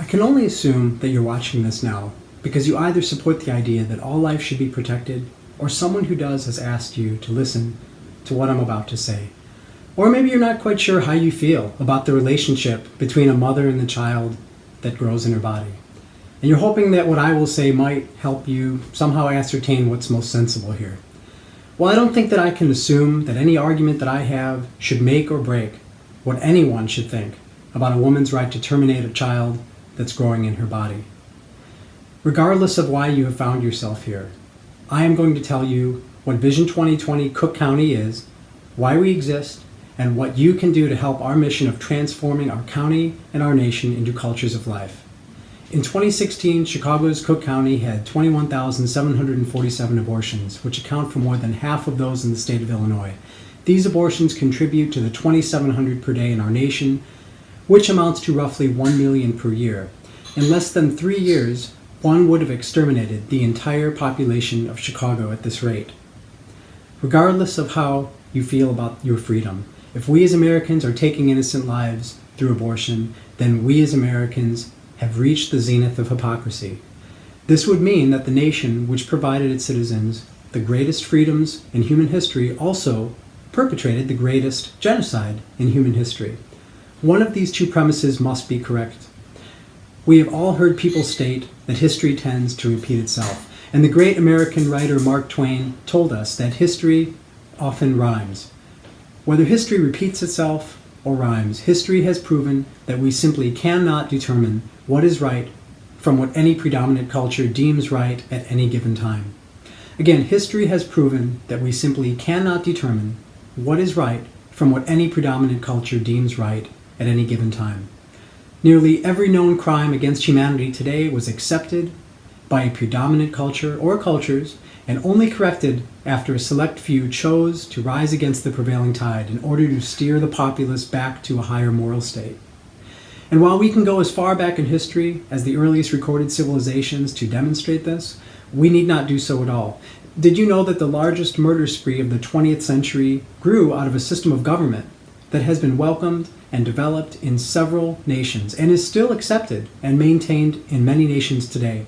I can only assume that you're watching this now because you either support the idea that all life should be protected, or someone who does has asked you to listen to what I'm about to say. Or maybe you're not quite sure how you feel about the relationship between a mother and the child that grows in her body. And you're hoping that what I will say might help you somehow ascertain what's most sensible here. Well, I don't think that I can assume that any argument that I have should make or break what anyone should think about a woman's right to terminate a child that's growing in her body. Regardless of why you have found yourself here, I am going to tell you what Vision 2020 Cook County is, why we exist, and what you can do to help our mission of transforming our county and our nation into cultures of life. In 2016, Chicago's Cook County had 21,747 abortions, which account for more than half of those in the state of Illinois. These abortions contribute to the 2,700 per day in our nation, which amounts to roughly 1 million per year. In less than 3 years, one would have exterminated the entire population of Chicago at this rate. Regardless of how you feel about your freedom, if we as Americans are taking innocent lives through abortion, then we as Americans have reached the zenith of hypocrisy. This would mean that the nation which provided its citizens the greatest freedoms in human history also perpetrated the greatest genocide in human history. One of these two premises must be correct. We have all heard people state that history tends to repeat itself, and the great American writer Mark Twain told us that history often rhymes. Whether history repeats itself or rhymes, history has proven that we simply cannot determine what is right from what any predominant culture deems right at any given time. Again, history has proven that we simply cannot determine what is right from what any predominant culture deems right at any given time. Nearly every known crime against humanity today was accepted by a predominant culture or cultures and only corrected after a select few chose to rise against the prevailing tide in order to steer the populace back to a higher moral state. And while we can go as far back in history as the earliest recorded civilizations to demonstrate this, we need not do so at all. Did you know that the largest murder spree of the 20th century grew out of a system of government that has been welcomed and developed in several nations and is still accepted and maintained in many nations today?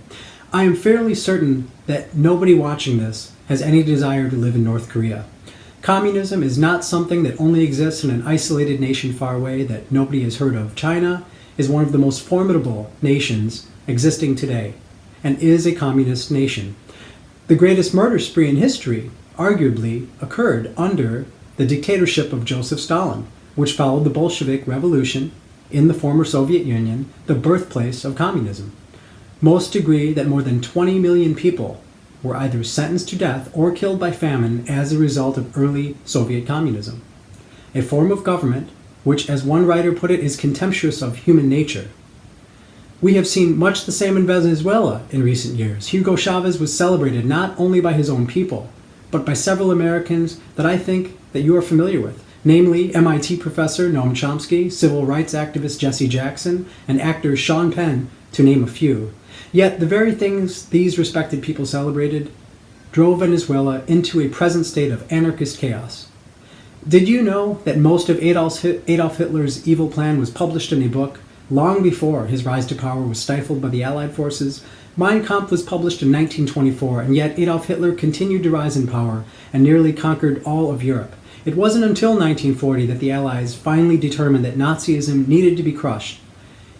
I am fairly certain that nobody watching this has any desire to live in North Korea. Communism is not something that only exists in an isolated nation far away that nobody has heard of. China is one of the most formidable nations existing today and is a communist nation. The greatest murder spree in history arguably occurred under the dictatorship of Joseph Stalin, which followed the Bolshevik Revolution in the former Soviet Union, the birthplace of communism. Most agree that more than 20 million people were either sentenced to death or killed by famine as a result of early Soviet communism, a form of government which, as one writer put it, is contemptuous of human nature. We have seen much the same in Venezuela in recent years. Hugo Chavez was celebrated not only by his own people, but by several Americans that I think that you are familiar with, namely MIT professor Noam Chomsky, civil rights activist Jesse Jackson, and actor Sean Penn, to name a few. Yet the very things these respected people celebrated drove Venezuela into a present state of anarchist chaos. Did you know that most of Adolf Hitler's evil plan was published in a book long before his rise to power was stifled by the Allied forces? Mein Kampf was published in 1924, and yet Adolf Hitler continued to rise in power and nearly conquered all of Europe. It wasn't until 1940 that the Allies finally determined that Nazism needed to be crushed.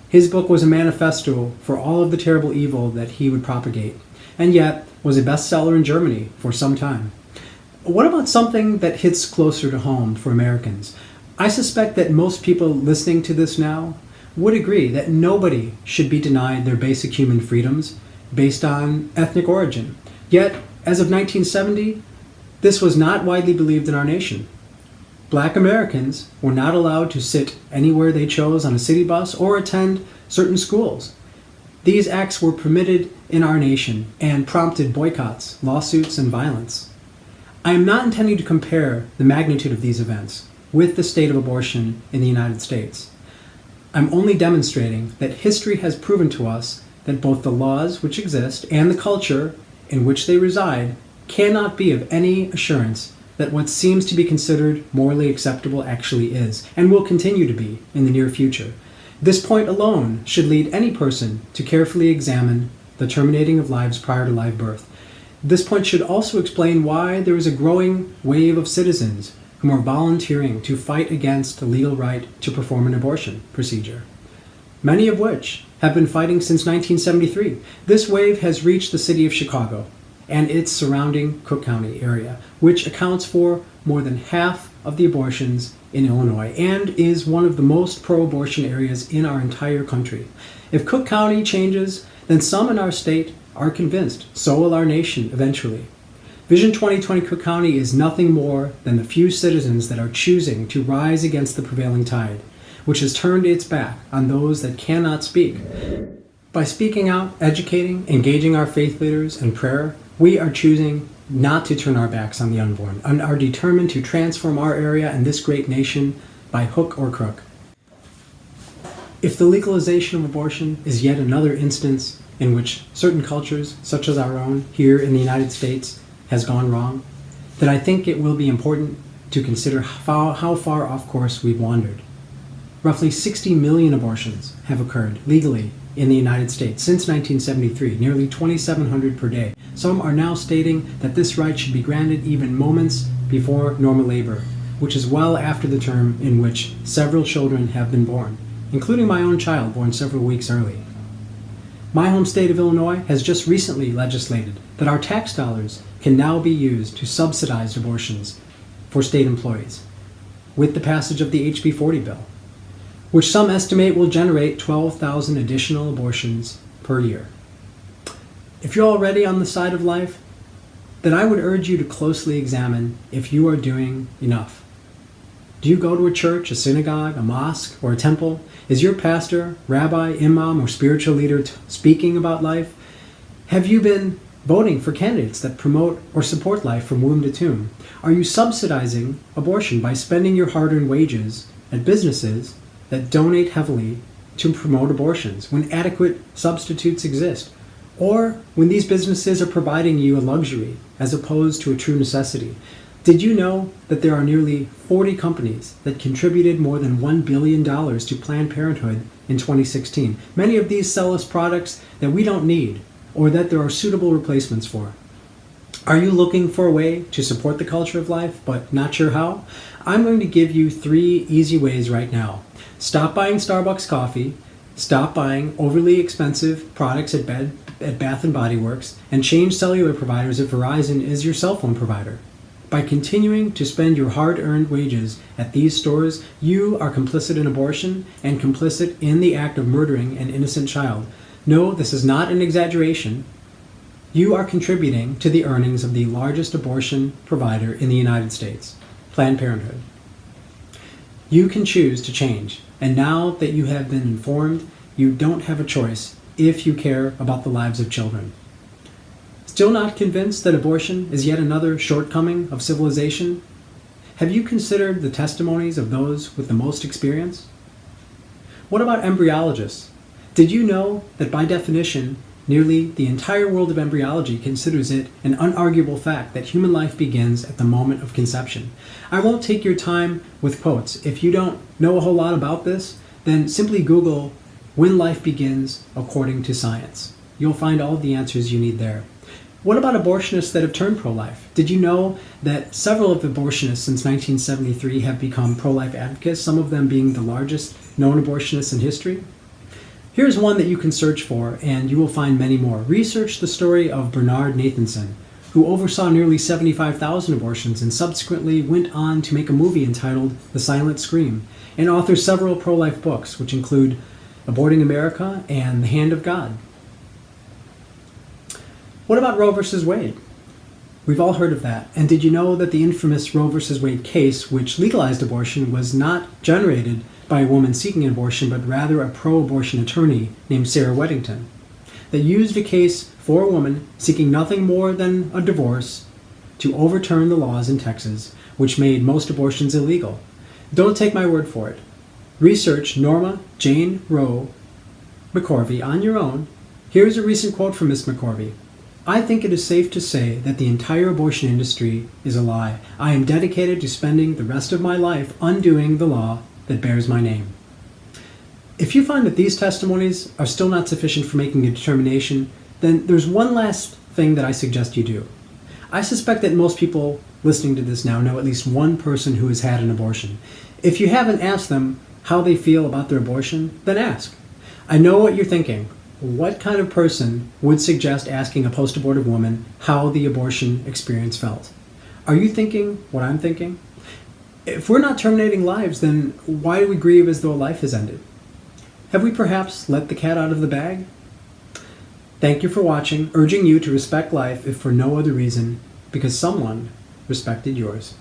His book was a manifesto for all of the terrible evil that he would propagate, and yet was a bestseller in Germany for some time. What about something that hits closer to home for Americans? I suspect that most people listening to this now would agree that nobody should be denied their basic human freedoms based on ethnic origin. Yet, as of 1970, this was not widely believed in our nation. Black Americans were not allowed to sit anywhere they chose on a city bus or attend certain schools. These acts were permitted in our nation and prompted boycotts, lawsuits, and violence. I am not intending to compare the magnitude of these events with the state of abortion in the United States. I'm only demonstrating that history has proven to us that both the laws which exist and the culture in which they reside cannot be of any assurance that what seems to be considered morally acceptable actually is, and will continue to be in the near future. This point alone should lead any person to carefully examine the terminating of lives prior to live birth. This point should also explain why there is a growing wave of citizens whom are volunteering to fight against the legal right to perform an abortion procedure, many of which have been fighting since 1973. This wave has reached the city of Chicago and its surrounding Cook County area, which accounts for more than half of the abortions in Illinois and is one of the most pro-abortion areas in our entire country. If Cook County changes, then some in our state are convinced. So will our nation eventually. Vision 2020 Cook County is nothing more than the few citizens that are choosing to rise against the prevailing tide, which has turned its back on those that cannot speak. By speaking out, educating, engaging our faith leaders in prayer, we are choosing not to turn our backs on the unborn and are determined to transform our area and this great nation by hook or crook. If the legalization of abortion is yet another instance in which certain cultures, such as our own here in the United States, has gone wrong, then I think it will be important to consider how far off course we've wandered. Roughly 60 million abortions have occurred legally in the United States since 1973, nearly 2,700 per day. Some are now stating that this right should be granted even moments before normal labor, which is well after the term in which several children have been born, including my own child born several weeks early. My home state of Illinois has just recently legislated that our tax dollars can now be used to subsidize abortions for state employees, with the passage of the HB 40 bill, which some estimate will generate 12,000 additional abortions per year. If you're already on the side of life, then I would urge you to closely examine if you are doing enough. Do you go to a church, a synagogue, a mosque, or a temple? Is your pastor, rabbi, imam, or spiritual leader speaking about life? Have you been voting for candidates that promote or support life from womb to tomb? Are you subsidizing abortion by spending your hard-earned wages at businesses that donate heavily to promote abortions when adequate substitutes exist? Or when these businesses are providing you a luxury as opposed to a true necessity? Did you know that there are nearly 40 companies that contributed more than $1 billion to Planned Parenthood in 2016? Many of these sell us products that we don't need or that there are suitable replacements for. Are you looking for a way to support the culture of life but not sure how? I'm going to give you 3 easy ways right now. Stop buying Starbucks coffee, stop buying overly expensive products at Bath & Body Works, and change cellular providers if Verizon is your cell phone provider. By continuing to spend your hard-earned wages at these stores, you are complicit in abortion and complicit in the act of murdering an innocent child. No, this is not an exaggeration. You are contributing to the earnings of the largest abortion provider in the United States, Planned Parenthood. You can choose to change, and now that you have been informed, you don't have a choice if you care about the lives of children. Still not convinced that abortion is yet another shortcoming of civilization? Have you considered the testimonies of those with the most experience? What about embryologists? Did you know that by definition, nearly the entire world of embryology considers it an unarguable fact that human life begins at the moment of conception? I won't take your time with quotes. If you don't know a whole lot about this, then simply Google "when life begins according to science." You'll find all the answers you need there. What about abortionists that have turned pro-life? Did you know that several of the abortionists since 1973 have become pro-life advocates, some of them being the largest known abortionists in history? Here's one that you can search for, and you will find many more. Research the story of Bernard Nathanson, who oversaw nearly 75,000 abortions and subsequently went on to make a movie entitled The Silent Scream, and author several pro-life books, which include Aborting America and The Hand of God. What about Roe v. Wade? We've all heard of that. And did you know that the infamous Roe v. Wade case, which legalized abortion, was not generated by a woman seeking an abortion, but rather a pro-abortion attorney named Sarah Weddington, that used a case for a woman seeking nothing more than a divorce to overturn the laws in Texas, which made most abortions illegal? Don't take my word for it. Research Norma Jane Roe McCorvey on your own. Here's a recent quote from Ms. McCorvey. "I think it is safe to say that the entire abortion industry is a lie. I am dedicated to spending the rest of my life undoing the law that bears my name." If you find that these testimonies are still not sufficient for making a determination, then there's one last thing that I suggest you do. I suspect that most people listening to this now know at least one person who has had an abortion. If you haven't asked them how they feel about their abortion, then ask. I know what you're thinking. What kind of person would suggest asking a post-abortive woman how the abortion experience felt? Are you thinking what I'm thinking? If we're not terminating lives, then why do we grieve as though life has ended? Have we perhaps let the cat out of the bag? Thank you for watching, urging you to respect life if for no other reason, because someone respected yours.